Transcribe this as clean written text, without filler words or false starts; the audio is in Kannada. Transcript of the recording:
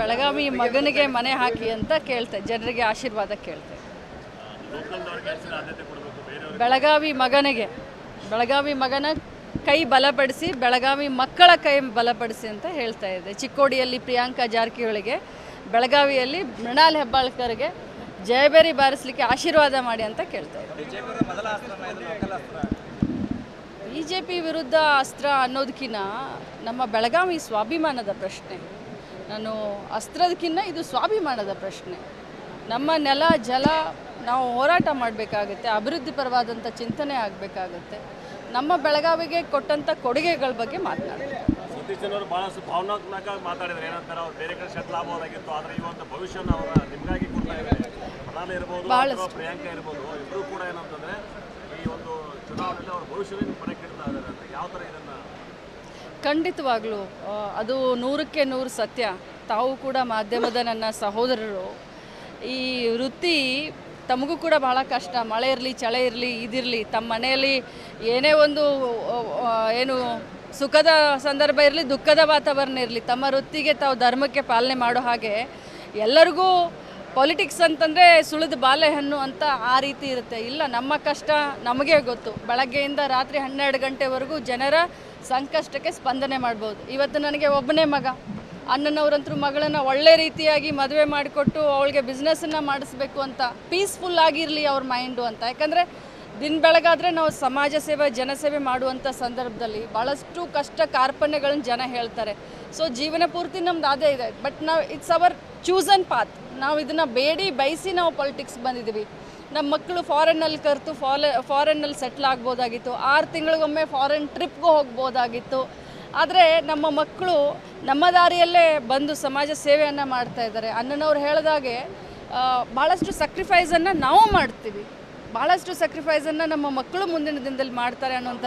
ಬೆಳಗಾವಿ ಮಗನಿಗೆ ಮನೆ ಹಾಕಿ ಅಂತ ಕೇಳ್ತೆ, ಜನರಿಗೆ ಆಶೀರ್ವಾದ ಕೇಳ್ತೆ. ಬೆಳಗಾವಿ ಮಗನ ಕೈ ಬಲಪಡಿಸಿ, ಬೆಳಗಾವಿ ಮಕ್ಕಳ ಕೈ ಬಲಪಡಿಸಿ ಅಂತ ಹೇಳ್ತಾ ಇದೆ. ಚಿಕ್ಕೋಡಿಯಲ್ಲಿ ಪ್ರಿಯಾಂಕಾ ಜಾರಕಿಹೊಳಿಗೆ, ಬೆಳಗಾವಿಯಲ್ಲಿ ಮೃಣಾಲ್ ಹೆಬ್ಬಾಳ್ಕರ್ಗೆ ಜಯಬೇರಿ ಬಾರಿಸಲಿಕ್ಕೆ ಆಶೀರ್ವಾದ ಮಾಡಿ ಅಂತ ಕೇಳ್ತಾ ಇದೆ. ಬಿಜೆಪಿ ವಿರುದ್ಧ ಅಸ್ತ್ರ ಅನ್ನೋದಕ್ಕಿಂತ ನಮ್ಮ ಬೆಳಗಾವಿ ಸ್ವಾಭಿಮಾನದ ಪ್ರಶ್ನೆ. ನಾನು ಅಸ್ತ್ರದಕ್ಕಿಂತ ಇದು ಸ್ವಾಭಿಮಾನದ ಪ್ರಶ್ನೆ. ನಮ್ಮ ನೆಲ ಜಲ ನಾವು ಹೋರಾಟ ಮಾಡಬೇಕಾಗುತ್ತೆ, ಅಭಿವೃದ್ಧಿ ಪರವಾದಂಥ ಚಿಂತನೆ ಆಗಬೇಕಾಗುತ್ತೆ. ನಮ್ಮ ಬೆಳಗಾವಿಗೆ ಕೊಟ್ಟಂಥ ಕೊಡುಗೆಗಳ ಬಗ್ಗೆ ಮಾತನಾಡ್ತಾರೆ. ಸತೀಶ್ ಜನರು ಭಾಳಷ್ಟು ಭಾವನಾತ್ಮಕ ಮಾತಾಡಿದ್ರೆ ಏನಂತಾರೆ, ಅವ್ರು ಬೇರೆ ಕಡೆ ಸೆಟ್ಲ್ ಆಗ್ಬೋದಾಗಿತ್ತು, ಆದರೆ ಈ ಒಂದು ಭವಿಷ್ಯನ ಅವರ ನಿಮಗಾಗಿ ಕೊಡ್ತಾ ಇದ್ದಾರೆ. ಪ್ರಧಾನ ಇರ್ಬೋದು, ಪ್ರಿಯಾಂಕಾ ಇರ್ಬೋದು, ಇಬ್ಬರು ಕೂಡ ಏನಂತಂದರೆ ಈ ಒಂದು ಚುನಾವಣೆಯಲ್ಲಿ ಅವ್ರ ಭವಿಷ್ಯವನ್ನು ಪರಕ್ಕಿಡ್ತಾ ಇದ್ದಾರೆ ಅಂತ. ಯಾವ ಥರ ಇದನ್ನು? ಖಂಡಿತವಾಗ್ಲೂ ಅದು 100ಕ್ಕೆ 100 ಸತ್ಯ. ತಾವು ಕೂಡ ಮಾಧ್ಯಮದ ನನ್ನ ಸಹೋದರರು. ಈ ವೃತ್ತಿ ತಮಗೂ ಕೂಡ ಭಾಳ ಕಷ್ಟ. ಮಳೆ ಇರಲಿ, ಚಳಿ ಇರಲಿ, ಇದಿರಲಿ, ತಮ್ಮ ಮನೆಯಲ್ಲಿ ಏನೇ ಒಂದು ಏನು ಸುಖದ ಸಂದರ್ಭ ಇರಲಿ, ದುಃಖದ ವಾತಾವರಣ ಇರಲಿ, ತಮ್ಮ ವೃತ್ತಿಗೆ ತಾವು ಧರ್ಮಕ್ಕೆ ಪಾಲನೆ ಮಾಡೋ ಹಾಗೆ ಎಲ್ಲರಿಗೂ ಪಾಲಿಟಿಕ್ಸ್ ಅಂತಂದರೆ ಸುಳಿದ ಬಾಳೆಹಣ್ಣು ಅಂತ ಆ ರೀತಿ ಇರುತ್ತೆ. ಇಲ್ಲ, ನಮ್ಮ ಕಷ್ಟ ನಮಗೆ ಗೊತ್ತು. ಬೆಳಗ್ಗೆಯಿಂದ ರಾತ್ರಿ 12 ಗಂಟೆವರೆಗೂ ಜನರ ಸಂಕಷ್ಟಕ್ಕೆ ಸ್ಪಂದನೆ ಮಾಡ್ಬೋದು. ಇವತ್ತು ನನಗೆ ಒಬ್ಬನೇ ಮಗ, ಅಣ್ಣನವರಂತರೂ ಮಗಳನ್ನು ಒಳ್ಳೆ ರೀತಿಯಾಗಿ ಮದುವೆ ಮಾಡಿಕೊಟ್ಟು ಅವಳಿಗೆ ಬಿಸ್ನೆಸ್ಸನ್ನು ಮಾಡಿಸ್ಬೇಕು ಅಂತ, ಪೀಸ್ಫುಲ್ ಆಗಿರಲಿ ಅವ್ರ ಮೈಂಡು ಅಂತ. ಯಾಕಂದರೆ ದಿನ ಬೆಳಗಾದರೆ ನಾವು ಸಮಾಜ ಸೇವೆ, ಜನಸೇವೆ ಮಾಡುವಂಥ ಸಂದರ್ಭದಲ್ಲಿ ಭಾಳಷ್ಟು ಕಷ್ಟ ಕಾರ್ಪಣ್ಯಗಳನ್ನು ಜನ ಹೇಳ್ತಾರೆ. ಸೊ ಜೀವನ ಪೂರ್ತಿ ನಮ್ದು ಅದೇ ಇದೆ. ಬಟ್ ನಾವು ಇಟ್ಸ್ ಅವರ್ ಚೂಸನ್ ಪಾತ್. ನಾವು ಇದನ್ನು ಬೇಡಿ ಬಯಸಿ ನಾವು ಪಾಲಿಟಿಕ್ಸ್ ಬಂದಿದ್ದೀವಿ. ನಮ್ಮ ಮಕ್ಕಳು ಫಾರಿನ್ನಲ್ಲಿ ಕರೆತು ಫಾರಿನ್ನಲ್ಲಿ ಸೆಟ್ಲ್ ಆಗ್ಬೋದಾಗಿತ್ತು, 6 ತಿಂಗಳಿಗೊಮ್ಮೆ ಫಾರಿನ್ ಟ್ರಿಪ್ಗೂ ಹೋಗ್ಬೋದಾಗಿತ್ತು. ಆದರೆ ನಮ್ಮ ಮಕ್ಕಳು ನಮ್ಮ ದಾರಿಯಲ್ಲೇ ಬಂದು ಸಮಾಜ ಸೇವೆಯನ್ನು ಮಾಡ್ತಾ ಇದ್ದಾರೆ. ಅಣ್ಣನವ್ರು ಹೇಳಿದಾಗೆ ಭಾಳಷ್ಟು ಸಕ್ರಿಫೈಸನ್ನು ನಾವು ಮಾಡ್ತೀವಿ, ಭಾಳಷ್ಟು ಸಕ್ರಿಫೈಸನ್ನು ನಮ್ಮ ಮಕ್ಕಳು ಮುಂದಿನ ದಿನದಲ್ಲಿ ಮಾಡ್ತಾರೆ ಅನ್ನೋಂಥ